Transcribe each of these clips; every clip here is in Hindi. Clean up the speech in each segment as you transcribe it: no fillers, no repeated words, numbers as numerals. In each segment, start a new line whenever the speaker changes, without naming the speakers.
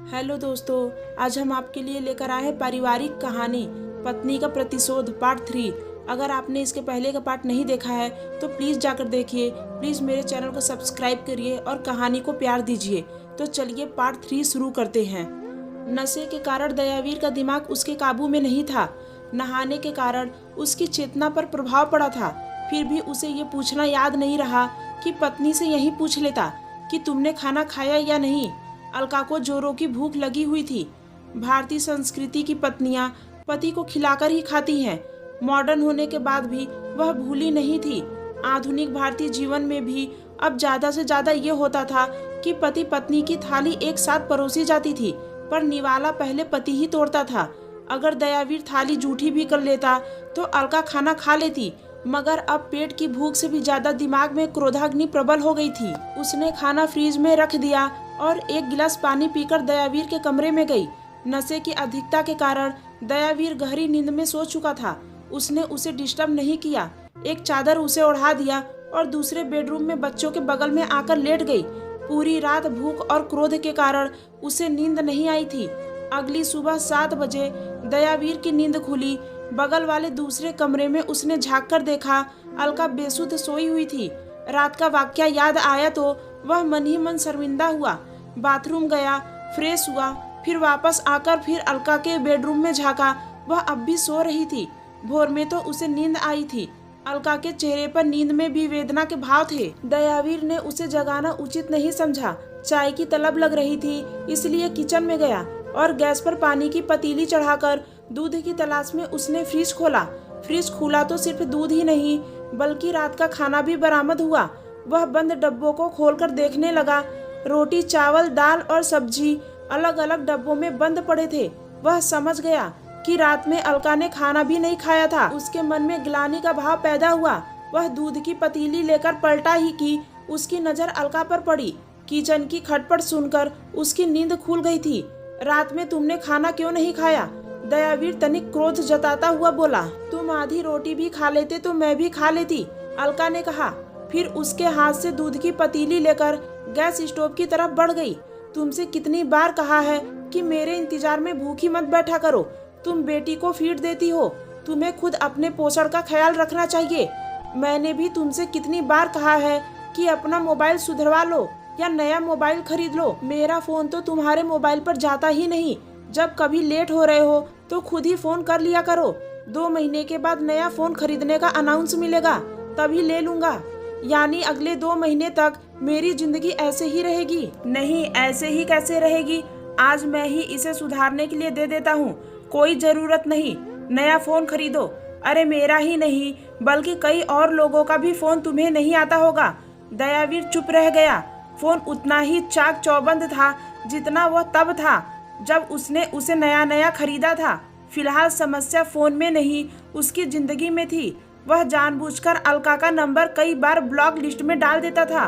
हेलो दोस्तों, आज हम आपके लिए लेकर आए हैं पारिवारिक कहानी पत्नी का प्रतिशोध पार्ट 3। अगर आपने इसके पहले का पार्ट नहीं देखा है तो प्लीज़ जाकर देखिए। प्लीज़ मेरे चैनल को सब्सक्राइब करिए और कहानी को प्यार दीजिए। तो चलिए पार्ट 3 शुरू करते हैं। नशे के कारण दयावीर का दिमाग उसके काबू में नहीं था। नहाने के कारण उसकी चेतना पर प्रभाव पड़ा था। फिर भी उसे ये पूछना याद नहीं रहा कि पत्नी से यही पूछ लेता कि तुमने खाना खाया या नहीं। अलका को जोरों की भूख लगी हुई थी। भारतीय संस्कृति की पत्नियां पति को खिलाकर ही खाती हैं। मॉडर्न होने के बाद भी वह भूली नहीं थी। आधुनिक भारतीय जीवन में भी अब ज्यादा से ज्यादा ये होता था कि पति पत्नी की थाली एक साथ परोसी जाती थी, पर निवाला पहले पति ही तोड़ता था। अगर दयावीर थाली जूठी भी कर लेता तो अलका खाना खा लेती, मगर अब पेट की भूख से भी ज्यादा दिमाग में क्रोधाग्नि प्रबल हो गई थी। उसने खाना फ्रीज में रख दिया और एक गिलास पानी पीकर दयावीर के कमरे में गई। नशे की अधिकता के कारण दयावीर गहरी नींद में सो चुका था। उसने उसे डिस्टर्ब नहीं किया। एक चादर उसे ओढ़ा दिया और दूसरे बेडरूम में बच्चों के बगल में आकर लेट गई। पूरी रात भूख और क्रोध के कारण उसे नींद नहीं आई थी। अगली सुबह 7 बजे दयावीर की नींद खुली। बगल वाले दूसरे कमरे में उसने झांक कर देखा, अलका बेसुध सोई हुई थी। रात का वाकया याद आया तो वह मन ही मन शर्मिंदा हुआ। बाथरूम गया, फ्रेश हुआ, फिर वापस आकर फिर अलका के बेडरूम में झांका। वह अब भी सो रही थी। भोर में तो उसे नींद आई थी। अलका के चेहरे पर नींद में भी वेदना के भाव थे। दयावीर ने उसे जगाना उचित नहीं समझा। चाय की तलब लग रही थी, इसलिए किचन में गया और गैस पर पानी की पतीली चढ़ाकर दूध की तलाश में उसने फ्रिज खोला। फ्रिज खुला तो सिर्फ दूध ही नहीं बल्कि रात का खाना भी बरामद हुआ। वह बंद डब्बों को खोलकर देखने लगा। रोटी, चावल, दाल और सब्जी अलग अलग डब्बों में बंद पड़े थे। वह समझ गया कि रात में अलका ने खाना भी नहीं खाया था। उसके मन में ग्लानि का भाव पैदा हुआ। वह दूध की पतीली लेकर पलटा ही कि उसकी नजर अलका पर पड़ी। किचन की खटपट सुनकर उसकी नींद खुल गई थी। रात में तुमने खाना क्यों नहीं खाया? दयावीर तनिक क्रोध जताता हुआ बोला। तुम आधी रोटी भी खा लेते तो मैं भी खा लेती, अलका ने कहा। फिर उसके हाथ से दूध की पतीली लेकर गैस स्टोव की तरफ बढ़ गई। तुमसे कितनी बार कहा है कि मेरे इंतजार में भूखी मत बैठा करो। तुम बेटी को फीड देती हो, तुम्हें खुद अपने पोषण का ख्याल रखना चाहिए। मैंने भी तुमसे कितनी बार कहा है कि अपना मोबाइल सुधरवा लो या नया मोबाइल खरीद लो। मेरा फोन तो तुम्हारे मोबाइल पर जाता ही नहीं। जब कभी लेट हो रहे हो तो खुद ही फोन कर लिया करो। 2 महीने के बाद नया फोन खरीदने का अनाउंस मिलेगा, तभी ले लूंगा। यानी अगले 2 महीने तक मेरी जिंदगी ऐसे ही रहेगी। नहीं, ऐसे ही कैसे रहेगी? आज मैं ही इसे सुधारने के लिए दे देता हूँ। कोई जरूरत नहीं, नया फोन खरीदो। अरे मेरा ही नहीं बल्कि कई और लोगों का भी फोन तुम्हें नहीं आता होगा। दयावीर चुप रह गया। फोन उतना ही चाक चौबंद था जितना वह तब था जब उसने उसे नया नया खरीदा था। फिलहाल समस्या फोन में नहीं, उसकी जिंदगी में थी। वह जानबूझकर अलका का नंबर कई बार ब्लॉक लिस्ट में डाल देता था।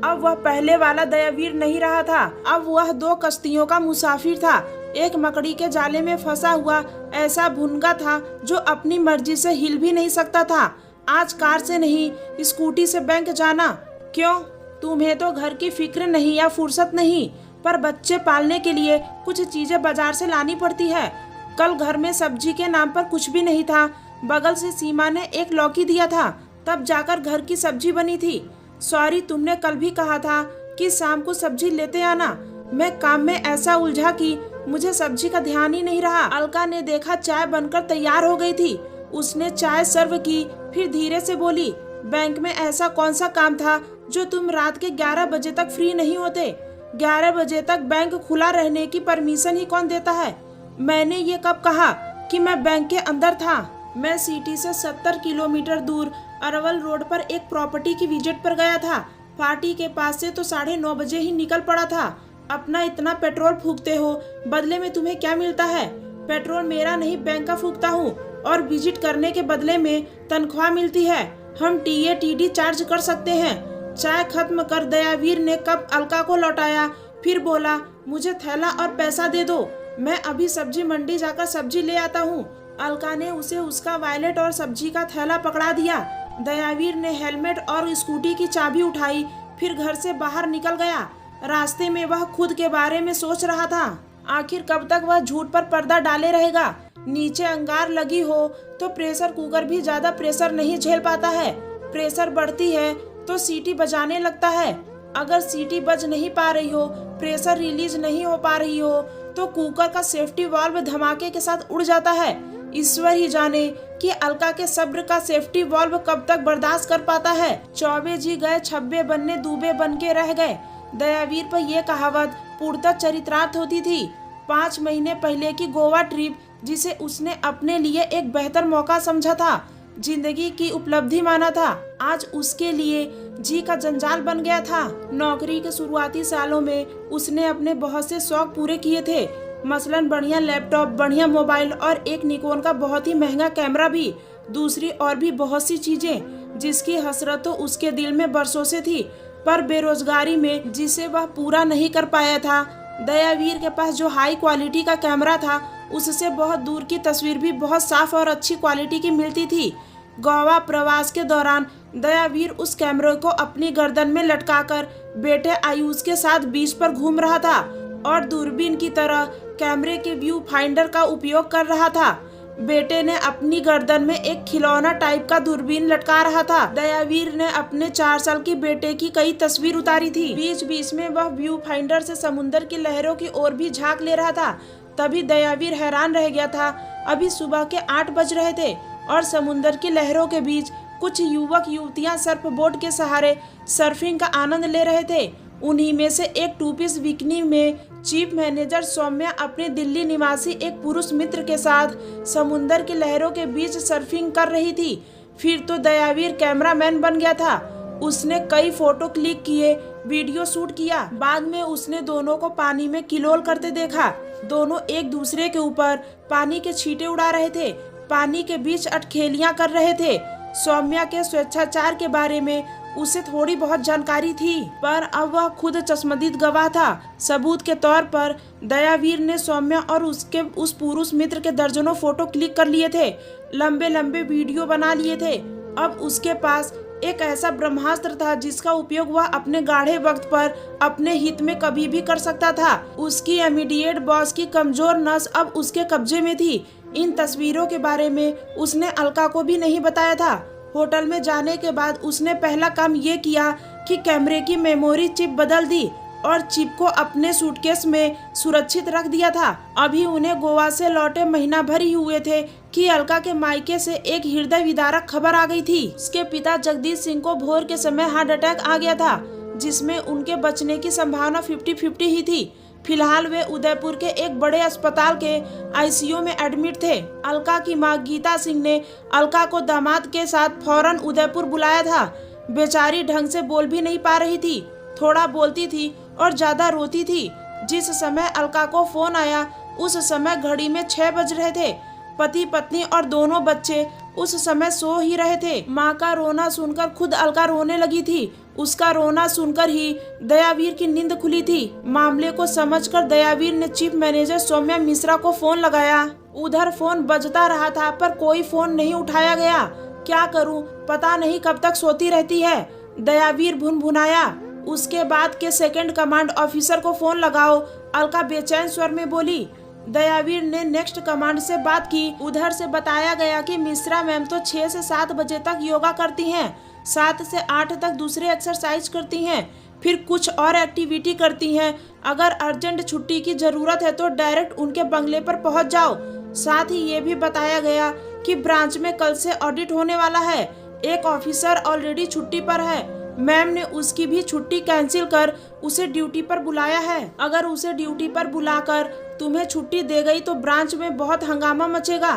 अब वह पहले वाला दयावीर नहीं रहा था। अब वह 2 कश्तियों का मुसाफिर था। एक मकड़ी के जाले में फंसा हुआ ऐसा भुनगा था जो अपनी मर्जी से हिल भी नहीं सकता था। आज कार से नहीं, स्कूटी से बैंक जाना। क्यों? तुम्हें तो घर की फिक्र नहीं या फुर्सत नहीं, पर बच्चे पालने के लिए कुछ चीजें बाजार से लानी पड़ती है। कल घर में सब्जी के नाम पर कुछ भी नहीं था। बगल से सीमा ने एक लौकी दिया था, तब जाकर घर की सब्जी बनी थी। सॉरी, तुमने कल भी कहा था कि शाम को सब्जी लेते आना। मैं काम में ऐसा उलझा कि मुझे सब्जी का ध्यान ही नहीं रहा। अलका ने देखा चाय बनकर तैयार हो गई थी। उसने चाय सर्व की, फिर धीरे से बोली, बैंक में ऐसा कौन सा काम था जो तुम रात के 11 बजे तक फ्री नहीं होते? 11 बजे तक बैंक खुला रहने की परमिशन ही कौन देता है? मैंने ये कब कहा कि मैं बैंक के अंदर था? मैं सिटी से 70 किलोमीटर दूर अरवल रोड पर एक प्रॉपर्टी की विजिट पर गया था। पार्टी के पास से तो 9:30 बजे ही निकल पड़ा था। अपना इतना पेट्रोल फूकते हो, बदले में तुम्हें क्या मिलता है? पेट्रोल मेरा नहीं, बैंक का फूकता हूँ, और विजिट करने के बदले में तनख्वाह मिलती है। हम टीए चार्ज कर सकते हैं। चाय खत्म कर दयावीर ने कप अलका को लौटाया, फिर बोला, मुझे थैला और पैसा दे दो, मैं अभी सब्जी मंडी जाकर सब्जी ले आता हूँ। अलका ने उसे उसका वॉलेट और सब्जी का थैला पकड़ा दिया। दयावीर ने हेलमेट और स्कूटी की चाबी उठाई, फिर घर से बाहर निकल गया। रास्ते में वह खुद के बारे में सोच रहा था। आखिर कब तक वह झूठ पर पर्दा डाले रहेगा। नीचे अंगार लगी हो तो प्रेशर कुकर भी ज्यादा प्रेशर नहीं झेल पाता है। प्रेशर बढ़ती है तो सीटी बजाने लगता है। अगर सीटी बज नहीं पा रही हो, प्रेशर रिलीज नहीं हो पा रही हो, तो कुकर का सेफ्टी वाल्व धमाके के साथ उड़ जाता है। ईश्वर ही जाने कि अलका के सब्र का सेफ्टी वाल्व कब तक बर्दाश्त कर पाता है। चौबे जी गए छब्बे बनने, दूबे बन के रह गए। दयावीर पर यह कहावत पूर्णतः चरितार्थ होती थी। 5 महीने पहले की गोवा ट्रिप, जिसे उसने अपने लिए एक बेहतर मौका समझा था, जिंदगी की उपलब्धि माना था, आज उसके लिए जी का जंजाल बन गया था। नौकरी के शुरुआती सालों में उसने अपने बहुत से शौक पूरे किए थे, मसलन बढ़िया लैपटॉप, बढ़िया मोबाइल और एक निकॉन का बहुत ही महंगा कैमरा भी, दूसरी और भी बहुत सी चीजें जिसकी हसरत तो उसके दिल में बरसों से थी। पर बेरोजगारी में जिसे वह पूरा नहीं कर पाया था, दयावीर के पास जो हाई क्वालिटी का कैमरा था, उससे बहुत दूर की तस्वीर भी बहुत साफ और अच्छी क्वालिटी की मिलती थी। गोवा प्रवास के दौरान दयावीर उस कैमरे को अपनी गर्दन में लटकाकर बेटे आयुष के साथ बीच पर घूम रहा था और दूरबीन की तरह कैमरे के व्यू फाइंडर का उपयोग कर रहा था। बेटे ने अपनी गर्दन में एक खिलौना टाइप का दूरबीन लटका रहा था। दयावीर ने अपने 4 साल की बेटे की कई तस्वीर उतारी थी। बीच बीच में वह व्यू फाइंडर से समुद्र की लहरों की ओर भी झांक ले रहा था। तभी दयावीर हैरान रह गया था। अभी सुबह के 8 बज रहे थे और समुद्र की लहरों के बीच कुछ युवक युवतियां सर्फ बोट के सहारे सर्फिंग का आनंद ले रहे थे। उन्हीं में से एक 2 पीस बिकनी में चीफ मैनेजर सौम्या अपने दिल्ली निवासी एक पुरुष मित्र के साथ समुद्र की लहरों के बीच सर्फिंग कर रही थी। फिर तो दयावीर कैमरामैन बन गया था। उसने कई फोटो क्लिक किए, वीडियो शूट किया। बाद में उसने दोनों को पानी में किलोल करते देखा। दोनों एक दूसरे के ऊपर पानी के छींटे उड़ा रहे थे, पानी के बीच अटखेलियां कर रहे थे। सौम्या के स्वेच्छाचार के बारे में उसे थोड़ी बहुत जानकारी थी, पर अब वह खुद चश्मदीद गवाह था। सबूत के तौर पर दयावीर ने सौम्या और उसके उस पुरुष मित्र के दर्जनों फोटो क्लिक कर लिए थे, लंबे लंबे वीडियो बना लिए थे। अब उसके पास एक ऐसा ब्रह्मास्त्र था जिसका उपयोग वह अपने गाढ़े वक्त पर अपने हित में कभी भी कर सकता था। उसकी इमीडिएट बॉस की कमजोर नस अब उसके कब्जे में थी। इन तस्वीरों के बारे में उसने अलका को भी नहीं बताया था। होटल में जाने के बाद उसने पहला काम ये किया कि कैमरे की मेमोरी चिप बदल दी और चिप को अपने सूटकेस में सुरक्षित रख दिया था। अभी उन्हें गोवा से लौटे महीना भर ही हुए थे कि अलका के मायके से एक हृदय विदारक खबर आ गई थी। उसके पिता जगदीश सिंह को भोर के समय हार्ट अटैक आ गया था, जिसमें उनके बचने की संभावना 50-50 ही थी। फिलहाल वे उदयपुर के एक बड़े अस्पताल के आईसीयू में एडमिट थे। अलका की मां गीता सिंह ने अलका को दामाद के साथ फौरन उदयपुर बुलाया था। बेचारी ढंग से बोल भी नहीं पा रही थी, थोड़ा बोलती थी और ज्यादा रोती थी। जिस समय अलका को फोन आया उस समय घड़ी में 6 बज रहे थे। पति पत्नी और दोनों बच्चे उस समय सो ही रहे थे। माँ का रोना सुनकर खुद अलका रोने लगी थी। उसका रोना सुनकर ही दयावीर की नींद खुली थी। मामले को समझकर दयावीर ने चीफ मैनेजर सौम्या मिश्रा को फोन लगाया। उधर फोन बजता रहा था पर कोई फोन नहीं उठाया गया। क्या करूं, पता नहीं कब तक सोती रहती है, दयावीर भुनभुनाया। उसके बाद के सेकंड कमांड ऑफिसर को फोन लगाओ, अलका बेचैन स्वर में बोली। दयावीर ने नेक्स्ट कमांड से बात की। उधर से बताया गया कि मिश्रा मैम तो 6 से 7 बजे तक योगा करती हैं, 7 से 8 तक दूसरे एक्सरसाइज करती हैं, फिर कुछ और एक्टिविटी करती हैं। अगर अर्जेंट छुट्टी की जरूरत है तो डायरेक्ट उनके बंगले पर पहुंच जाओ। साथ ही ये भी बताया गया कि ब्रांच में कल से ऑडिट होने वाला है। एक ऑफिसर ऑलरेडी छुट्टी पर है, मैम ने उसकी भी छुट्टी कैंसिल कर उसे ड्यूटी पर बुलाया है। अगर उसे ड्यूटी पर बुलाकर तुम्हें छुट्टी दे गई तो ब्रांच में बहुत हंगामा मचेगा।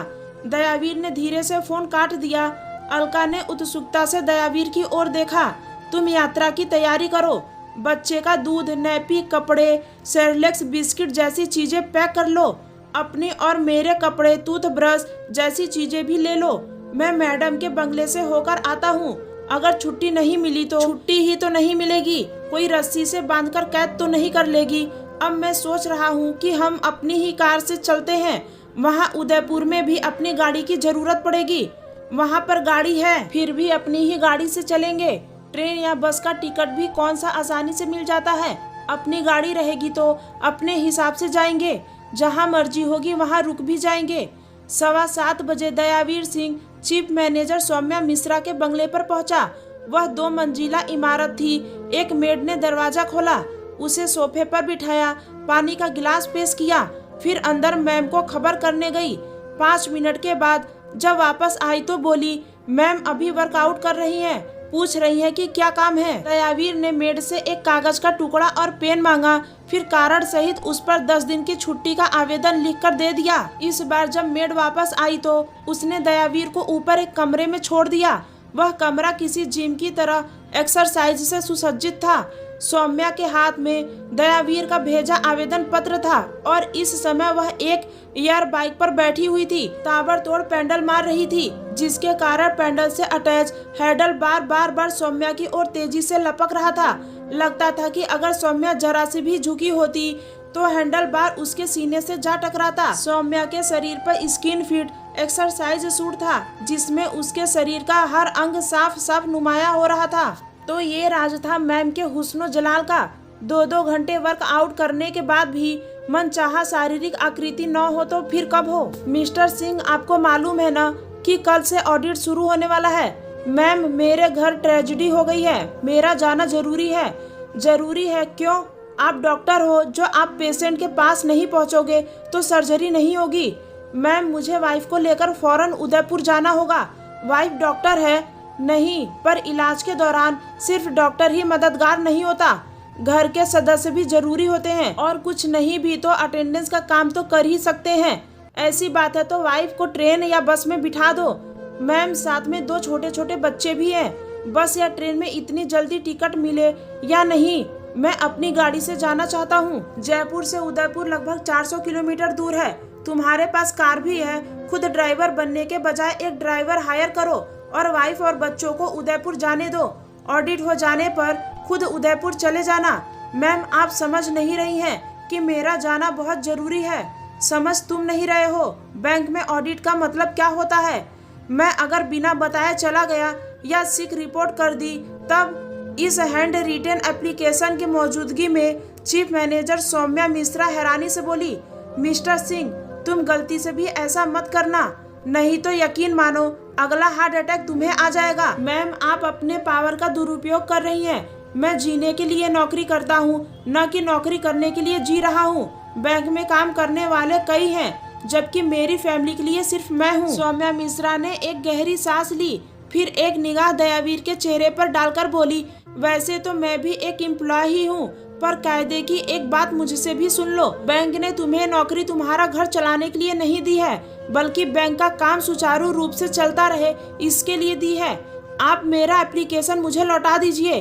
दयावीर ने धीरे से फोन काट दिया। अलका ने उत्सुकता से दयावीर की ओर देखा। तुम यात्रा की तैयारी करो, बच्चे का दूध, नैपी, कपड़े, सेरेलेक्स, बिस्किट जैसी चीजें पैक कर लो। अपने और मेरे कपड़े, टूथब्रश जैसी चीजें भी ले लो। मैं मैडम के बंगले से होकर आता हूँ। अगर छुट्टी नहीं मिली तो छुट्टी ही तो नहीं मिलेगी, कोई रस्सी से बांधकर कैद तो नहीं कर लेगी। अब मैं सोच रहा हूँ कि हम अपनी ही कार से चलते हैं। वहाँ उदयपुर में भी अपनी गाड़ी की जरूरत पड़ेगी। वहाँ पर गाड़ी है, फिर भी अपनी ही गाड़ी से चलेंगे। ट्रेन या बस का टिकट भी कौन सा आसानी से मिल जाता है। अपनी गाड़ी रहेगी तो अपने हिसाब से जाएंगे। जहां मर्जी होगी वहां रुक भी जाएंगे। 7:15 बजे दयावीर सिंह चीफ मैनेजर सौम्या मिश्रा के बंगले पर पहुंचा। वह 2 मंजिला इमारत थी। एक मेड ने दरवाजा खोला, उसे सोफे पर बिठाया, पानी का गिलास पेश किया, फिर अंदर मैम को खबर करने गई। 5 मिनट के बाद जब वापस आई तो बोली, मैम अभी वर्कआउट कर रही हैं, पूछ रही हैं कि क्या काम है। दयावीर ने मेड से एक कागज का टुकड़ा और पेन मांगा, फिर कारण सहित उस पर 10 दिन की छुट्टी का आवेदन लिखकर दे दिया। इस बार जब मेड वापस आई तो उसने दयावीर को ऊपर एक कमरे में छोड़ दिया। वह कमरा किसी जिम की तरह एक्सरसाइज से सुसज्जित था। सौम्या के हाथ में दयावीर का भेजा आवेदन पत्र था और इस समय वह एक एयर बाइक पर बैठी हुई थी। ताबड़तोड़ पेडल मार रही थी, जिसके कारण पेडल से अटैच हैंडल बार बार सौम्या की ओर तेजी से लपक रहा था। लगता था कि अगर सौम्या जरा सी भी झुकी होती तो हैंडल बार उसके सीने से जा टकराता। सौम्या के शरीर पर स्किन फिट एक्सरसाइज सूट था, जिसमें उसके शरीर का हर अंग साफ साफ नुमाया हो रहा था। तो ये राज था मैम के हुस्नो जलाल का। 2-2 घंटे वर्कआउट करने के बाद भी मनचाहा शारीरिक आकृति न हो तो फिर कब हो। मिस्टर सिंह, आपको मालूम है ना कि कल से ऑडिट शुरू होने वाला है। मैम, मेरे घर ट्रेजेडी हो गई है, मेरा जाना जरूरी है। जरूरी है क्यों? आप डॉक्टर हो, जो आप पेशेंट के पास नहीं पहुंचोगे तो सर्जरी नहीं होगी। मैम, मुझे वाइफ को लेकर फौरन उदयपुर जाना होगा। वाइफ डॉक्टर है? नहीं, पर इलाज के दौरान सिर्फ डॉक्टर ही मददगार नहीं होता, घर के सदस्य भी जरूरी होते हैं, और कुछ नहीं भी तो अटेंडेंस का काम तो कर ही सकते हैं। ऐसी बात है तो वाइफ को ट्रेन या बस में बिठा दो। मैम, साथ में 2 छोटे छोटे बच्चे भी हैं। बस या ट्रेन में इतनी जल्दी टिकट मिले या नहीं, मैं अपनी गाड़ी से जाना चाहता हूँ। जयपुर से उदयपुर लगभग 400 किलोमीटर दूर है। तुम्हारे पास कार भी है, खुद ड्राइवर बनने के बजाय एक ड्राइवर हायर करो और वाइफ और बच्चों को उदयपुर जाने दो। ऑडिट हो जाने पर खुद उदयपुर चले जाना। मैम, आप समझ नहीं रही हैं कि मेरा जाना बहुत जरूरी है। समझ तुम नहीं रहे हो बैंक में ऑडिट का मतलब क्या होता है। मैं अगर बिना बताए चला गया या सिक रिपोर्ट कर दी तब। इस हैंड रिटेन एप्लीकेशन की मौजूदगी में चीफ मैनेजर सौम्या मिश्रा हैरानी से बोली, मिस्टर सिंह, तुम गलती से भी ऐसा मत करना, नहीं तो यकीन मानो अगला हार्ट अटैक तुम्हें आ जाएगा। मैम, आप अपने पावर का दुरुपयोग कर रही हैं। मैं जीने के लिए नौकरी करता हूँ, न कि नौकरी करने के लिए जी रहा हूँ। बैंक में काम करने वाले कई हैं, जबकि मेरी फैमिली के लिए सिर्फ मैं हूँ। सौम्या मिश्रा ने एक गहरी सांस ली, फिर एक निगाह दयावीर के चेहरे पर डालकर बोली, वैसे तो मैं भी एक एम्प्लॉय ही हूँ, पर कायदे की एक बात मुझसे भी सुन लो। बैंक ने तुम्हें नौकरी तुम्हारा घर चलाने के लिए नहीं दी है, बल्कि बैंक का काम सुचारू रूप से चलता रहे इसके लिए दी है। आप मेरा एप्लीकेशन मुझे लौटा दीजिए।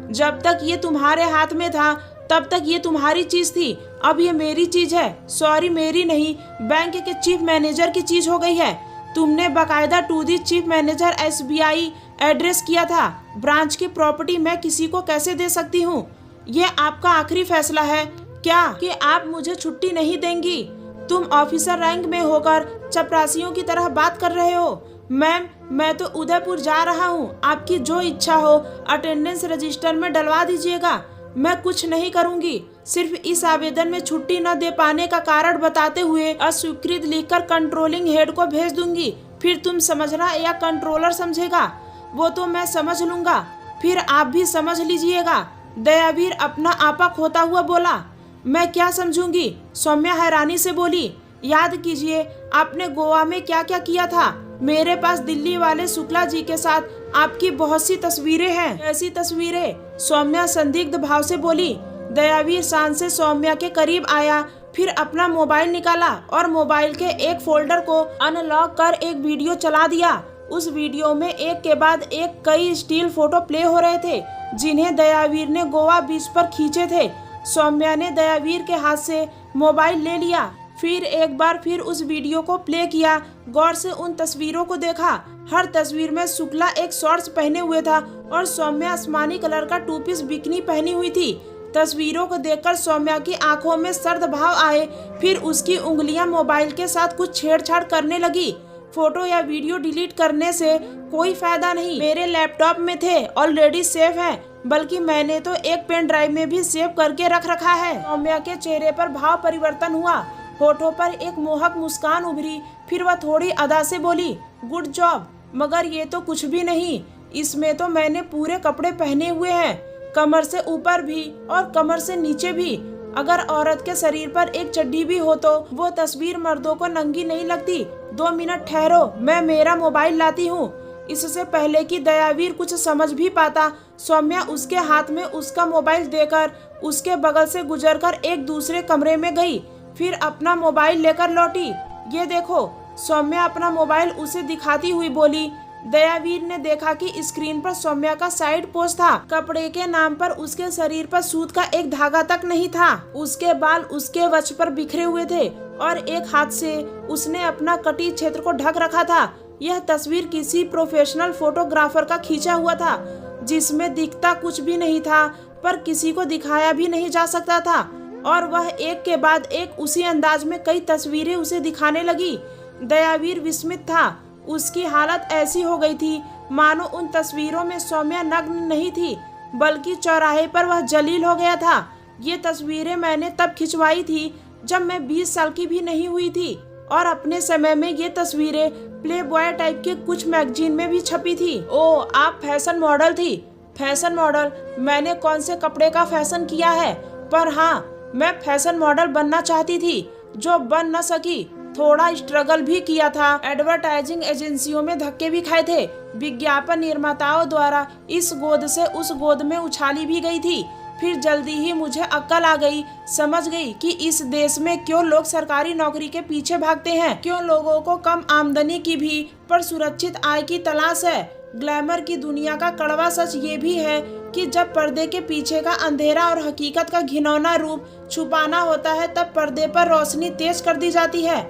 जब तक ये तुम्हारे हाथ में था तब तक ये तुम्हारी चीज थी, अब ये मेरी चीज है। सॉरी, मेरी नहीं, बैंक के चीफ मैनेजर की चीज हो गई है। तुमने बाकायदा to the chief manager SBI address किया था। ब्रांच की प्रॉपर्टी मैं किसी को कैसे दे सकती हूँ? ये आपका आखिरी फैसला है क्या कि आप मुझे छुट्टी नहीं देंगी? तुम ऑफिसर रैंक में होकर चपरासियों की तरह बात कर रहे हो। मैम, मैं तो उदयपुर जा रहा हूँ, आपकी जो इच्छा हो अटेंडेंस रजिस्टर में डलवा दीजिएगा। मैं कुछ नहीं करूँगी, सिर्फ इस आवेदन में छुट्टी न दे पाने का कारण बताते हुए अस्वीकृत लिखकर कंट्रोलिंग हेड को भेज दूंगी। फिर तुम समझना या कंट्रोलर समझेगा, वो तो मैं समझ लूंगा, फिर आप भी समझ लीजिएगा। दयावीर अपना आपा खोता हुआ बोला। मैं क्या समझूंगी? सौम्या हैरानी से बोली। याद कीजिए आपने गोवा में क्या क्या किया था। मेरे पास दिल्ली वाले शुक्ला जी के साथ आपकी बहुत सी तस्वीरें हैं। ऐसी तस्वीरें? सौम्या संदिग्ध भाव से बोली। दयावीर शान से सौम्या के करीब आया, फिर अपना मोबाइल निकाला और मोबाइल के एक फोल्डर को अनलॉक कर एक वीडियो चला दिया। उस वीडियो में एक के बाद एक कई स्टिल फोटो प्ले हो रहे थे, जिन्हें दयावीर ने गोवा बीच पर खींचे थे। सौम्या ने दयावीर के हाथ से मोबाइल ले लिया, फिर एक बार फिर उस वीडियो को प्ले किया। गौर से उन तस्वीरों को देखा। हर तस्वीर में शुक्ला एक शॉर्ट्स पहने हुए था और सौम्या आसमानी कलर का 2 पीस बिकनी पहनी हुई थी। तस्वीरों को देखकर सौम्या की आंखों में सर्द भाव आए, फिर उसकी उंगलियां मोबाइल के साथ कुछ छेड़छाड़ करने लगी। फोटो या वीडियो डिलीट करने से कोई फायदा नहीं, मेरे लैपटॉप में थे, ऑलरेडी सेव है, बल्कि मैंने तो एक पेन ड्राइव में भी सेव करके रख रखा है। सौम्या के चेहरे पर भाव परिवर्तन हुआ। होठों पर एक मोहक मुस्कान उभरी। फिर वह थोड़ी अदा से बोली, गुड जॉब। मगर ये तो कुछ भी नहीं, इसमें तो मैंने पूरे कपड़े पहने हुए हैं, कमर से ऊपर भी और कमर से नीचे भी। अगर औरत के शरीर पर एक चड्डी भी हो तो वो तस्वीर मर्दों को नंगी नहीं लगती। 2 मिनट ठहरो, मैं मेरा मोबाइल लाती हूँ। इससे पहले कि दयावीर कुछ समझ भी पाता, सौम्या उसके हाथ में उसका मोबाइल देकर उसके बगल से गुजरकर एक दूसरे कमरे में गई। फिर अपना मोबाइल लेकर लौटी। ये देखो, सौम्या अपना मोबाइल उसे दिखाती हुई बोली। दयावीर ने देखा कि स्क्रीन पर सौम्या का साइड पोस्ट था। कपड़े के नाम पर उसके शरीर पर सूत का एक धागा तक नहीं था। उसके बाल उसके वक्ष पर बिखरे हुए थे और एक हाथ से उसने अपना कटी क्षेत्र को ढक रखा था। यह तस्वीर किसी प्रोफेशनल फोटोग्राफर का खींचा हुआ था, जिसमें दिखता कुछ भी नहीं था पर किसी को दिखाया भी नहीं जा सकता था। और वह एक के बाद एक उसी अंदाज में कई तस्वीरें उसे दिखाने लगी। दयावीर विस्मित था। उसकी हालत ऐसी हो गई थी मानो उन तस्वीरों में सौम्या नग्न नहीं थी, बल्कि चौराहे पर वह जलील हो गया था। ये तस्वीरें मैंने तब खिंचवाई थी जब मैं 20 साल की भी नहीं हुई थी, और अपने समय में ये तस्वीरें प्ले बॉय टाइप के कुछ मैगजीन में भी छपी थी। ओ, आप फैशन मॉडल थी? Fashion model? मैंने कौन से कपड़े का फैशन किया है? पर हाँ, मैं फैशन मॉडल बनना चाहती थी, जो बन न सकी। थोड़ा स्ट्रगल भी किया था। एडवर्टाइजिंग एजेंसियों में धक्के भी खाए थे। विज्ञापन निर्माताओं द्वारा इस गोद से उस गोद में उछाली भी गई थी। फिर जल्दी ही मुझे अक्ल आ गई, समझ गई कि इस देश में क्यों लोग सरकारी नौकरी के पीछे भागते हैं, क्यों लोगों को कम आमदनी की भी पर सुरक्षित आय की तलाश है। ग्लैमर की दुनिया का कड़वा सच ये भी है कि जब पर्दे के पीछे का अंधेरा और हकीकत का घिनौना रूप छुपाना होता है, तब पर्दे पर रोशनी तेज कर दी जाती है।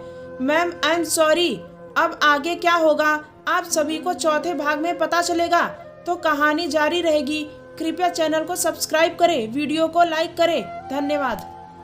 Ma'am, I am sorry. अब आगे क्या होगा आप सभी को चौथे भाग में पता चलेगा, तो कहानी जारी रहेगी। कृपया चैनल को सब्सक्राइब करें, वीडियो को लाइक करें। धन्यवाद।